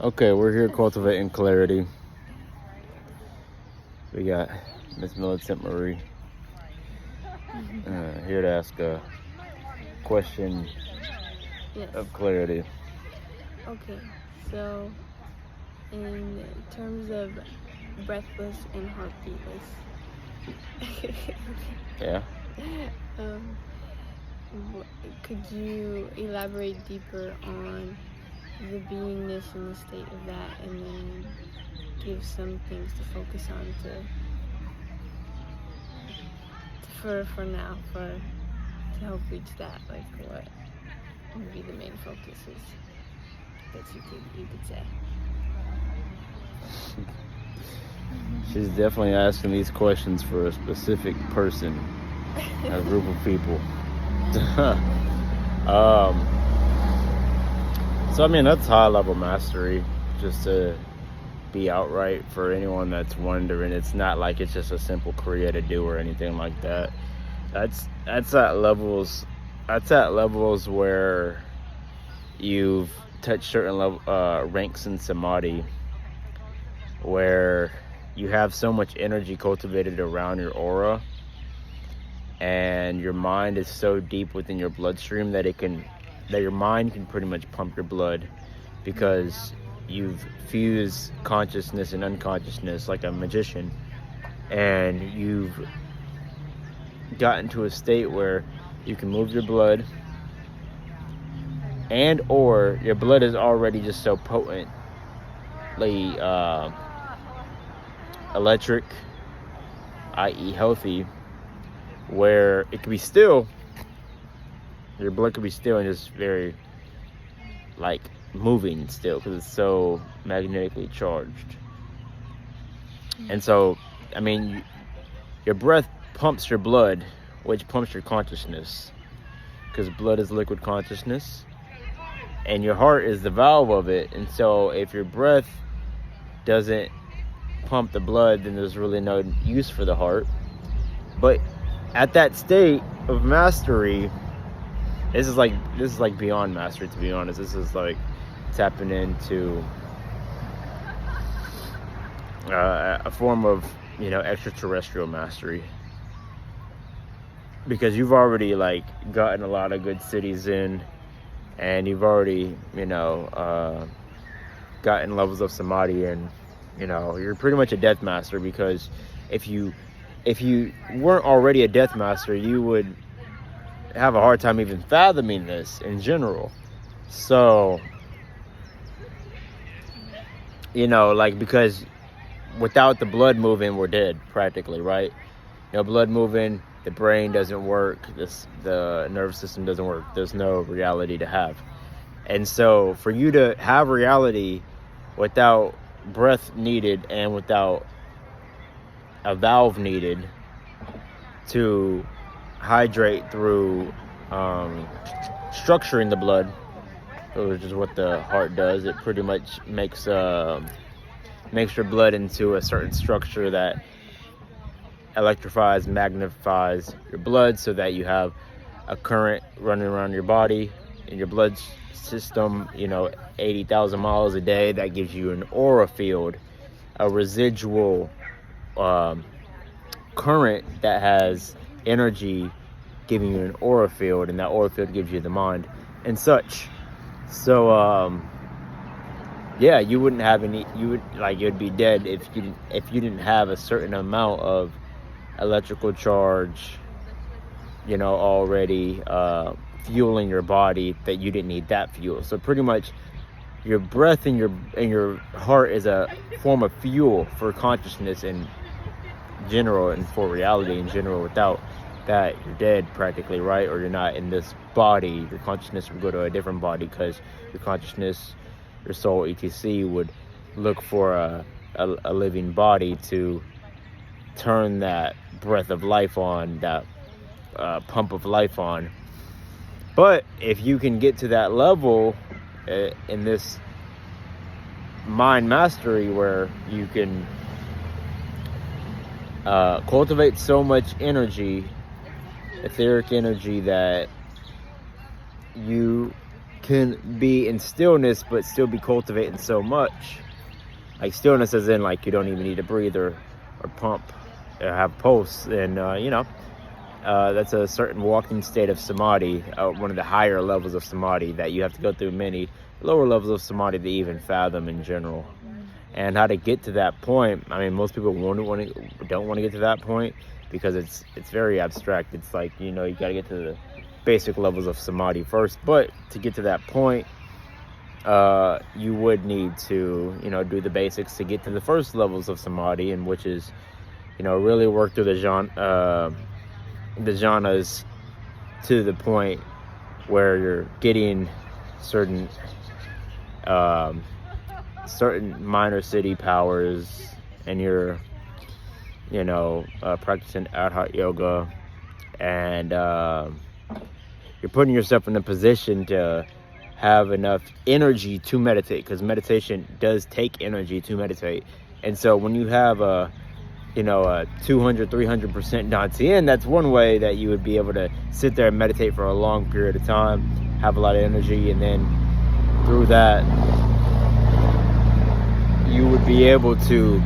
Okay, we're here cultivating clarity. We got Miss Militant Marie here to ask a question Yes. of clarity. Okay. So, in terms of breathless and heartbeatless, Yeah. could you elaborate deeper on the beingness and the state of that, and then give some things to focus on for now, to help reach that? Like, what would be the main focuses that you could say? She's definitely asking these questions for a specific person, a group of people. So I mean, that's high level mastery, just to be outright for anyone that's wondering. It's not like it's just a simple create a do or anything like that. That's at levels where you've touched certain ranks in samadhi, where you have so much energy cultivated around your aura, and your mind is so deep within your bloodstream that your mind can pretty much pump your blood, because you've fused consciousness and unconsciousness like a magician, and you've gotten to a state where you can move your blood, and or your blood is already just so potently electric, i.e. healthy, where it could be still, your blood could be still and just very like moving still, because it's so magnetically charged. And so, I mean, your breath pumps your blood, which pumps your consciousness, because blood is liquid consciousness, and your heart is the valve of it. And so if your breath doesn't pump the blood, then there's really no use for the heart. But at that state of mastery, this is like beyond mastery, to be honest. This is like tapping into a form of, extraterrestrial mastery, because you've already like gotten a lot of good cities in, and you've already gotten levels of samadhi, and you're pretty much a death master. Because if you weren't already a death master, you would have a hard time even fathoming this in general. So because without the blood moving, we're dead practically, right? Blood moving, the brain doesn't work, the nervous system doesn't work, there's no reality to have. And so for you to have reality without breath needed and without a valve needed to hydrate through structuring the blood, which is what the heart does. It pretty much makes your blood into a certain structure that electrifies, magnifies your blood, so that you have a current running around your body in your blood system, 80,000 miles a day. That gives you an aura field, a residual current that has energy, giving you an aura field, and that aura field gives you the mind and such. So you wouldn't have any, you'd be dead if you didn't have a certain amount of electrical charge, already fueling your body, that you didn't need that fuel. So pretty much your breath and your heart is a form of fuel for consciousness in general, and for reality in general. Without that, you're dead practically, right? Or you're not in this body. Your consciousness would go to a different body, because your consciousness, your soul, etc., would look for a living body to turn that breath of life on, that pump of life on. But if you can get to that level in this mind mastery, where you can cultivate so much energy, etheric energy, that you can be in stillness but still be cultivating so much. Like stillness as in like you don't even need to breathe or pump or have pulse. And that's a certain walking state of samadhi, one of the higher levels of samadhi that you have to go through many lower levels of samadhi to even fathom in general. And how to get to that point, I mean, most people don't want to get to that point because it's very abstract. It's like, you got to get to the basic levels of samadhi first. But to get to that point, you would need to, do the basics to get to the first levels of samadhi, and which is, really work through the jhanas to the point where you're getting certain minor city powers, and you're practicing arhat yoga, and you're putting yourself in a position to have enough energy to meditate, because meditation does take energy to meditate. And so when you have a 200-300% dantian, that's one way that you would be able to sit there and meditate for a long period of time, have a lot of energy, and then through that you would be able to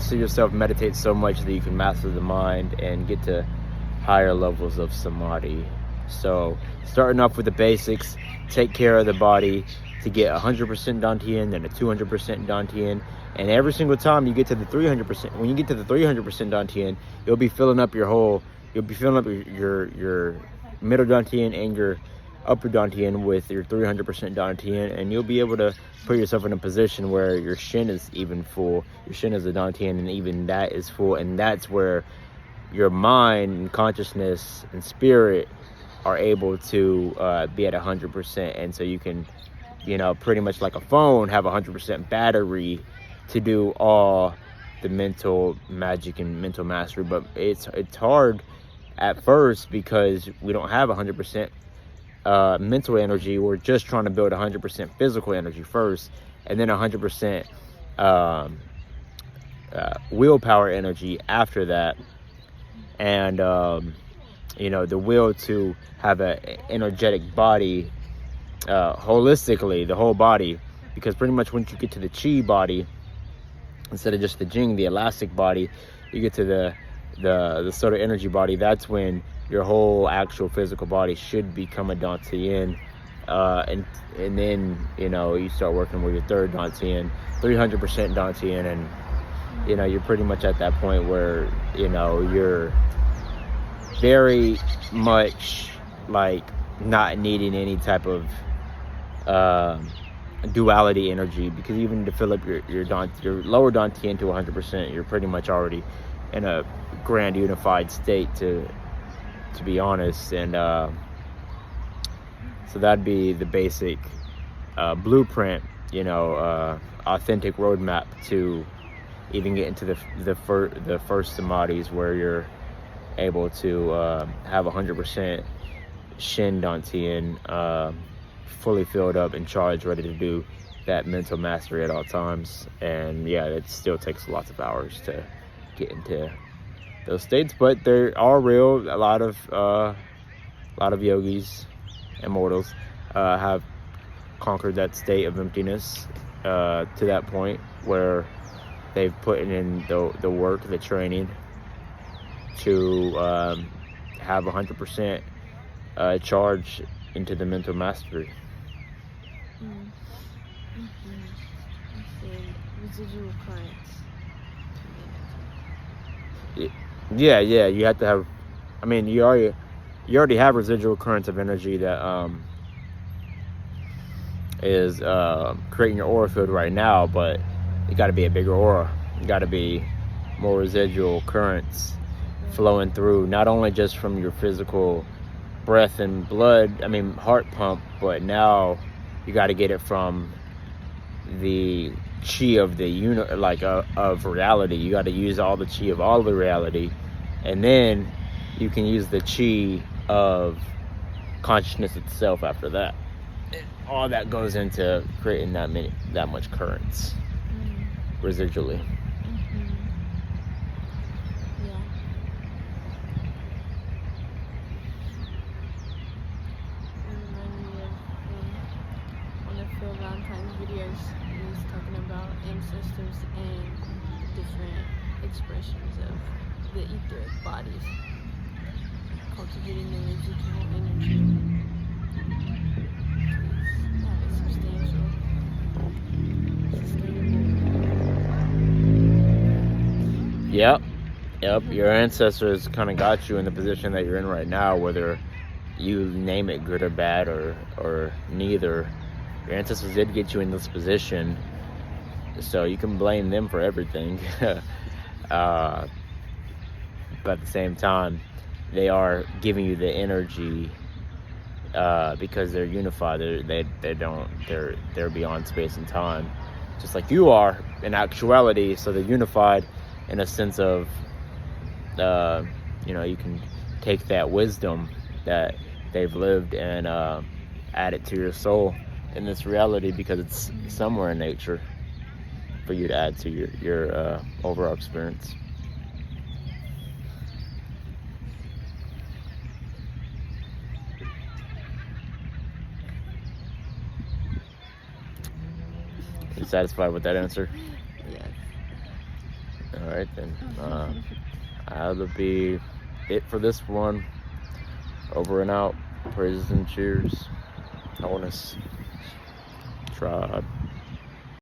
see yourself meditate so much that you can master the mind and get to higher levels of samadhi. So starting off with the basics, take care of the body to get 100% dantian, then a 200% dantian, and every single time you get to the 300%, when you get to the 300% dantian, you'll be filling up your middle dantian and your upper dantian with your 300% dantian, and you'll be able to put yourself in a position where your shin is even full, your shin is a dantian, and even that is full, and that's where your mind and consciousness and spirit are able to be at 100%. And so you can, pretty much like a phone, have 100% battery to do all the mental magic and mental mastery. But it's hard at first because we don't have 100% mental energy. We're just trying to build 100% physical energy first, and then 100% willpower energy after that. And the will to have an energetic body, holistically, the whole body, because pretty much once you get to the chi body, instead of just the jing, the elastic body, you get to the sort of energy body. That's when your whole actual physical body should become a dantian, and then you start working with your third dantian, 300% dantian, and you're pretty much at that point where you're very much like not needing any type of duality energy, because even to fill up your lower dantian to 100%, you're pretty much already in a grand unified state, to be honest. And so that'd be the basic blueprint, authentic roadmap to even get into the first samadhis, where you're able to have 100% shin dantian, fully filled up and charged, ready to do that mental mastery at all times. And yeah, it still takes lots of hours to get into those states, but they are real. A lot of yogis and mortals have conquered that state of emptiness to that point where they've put in the work, the training to have 100% charge into the mental mastery. Residual currents. Yeah, you have to have, I mean, you already have residual currents of energy that is creating your aura field right now, but you got to be a bigger aura. You got to be more residual currents flowing through, not only just from your physical breath and blood, heart pump, but now you got to get it from the chi of the of reality. You got to use all the chi of all the reality, and then you can use the chi of consciousness itself after that. All that goes into creating that much currents residually. expressions of the etheric bodies, cultivating the residual energy. Have a substantial, sustainable. Yep. Your ancestors kind of got you in the position that you're in right now, whether you name it good or bad or neither. Your ancestors did get you in this position, so you can blame them for everything. But at the same time, they are giving you the energy because they're unified. They're beyond space and time, just like you are in actuality. So they're unified in a sense of, you can take that wisdom that they've lived and add it to your soul in this reality, because it's somewhere in nature for you to add to your overall experience. You satisfied with that answer? Yes. All right, then. That'll be it for this one. Over and out. Praises and cheers. Honest tribe.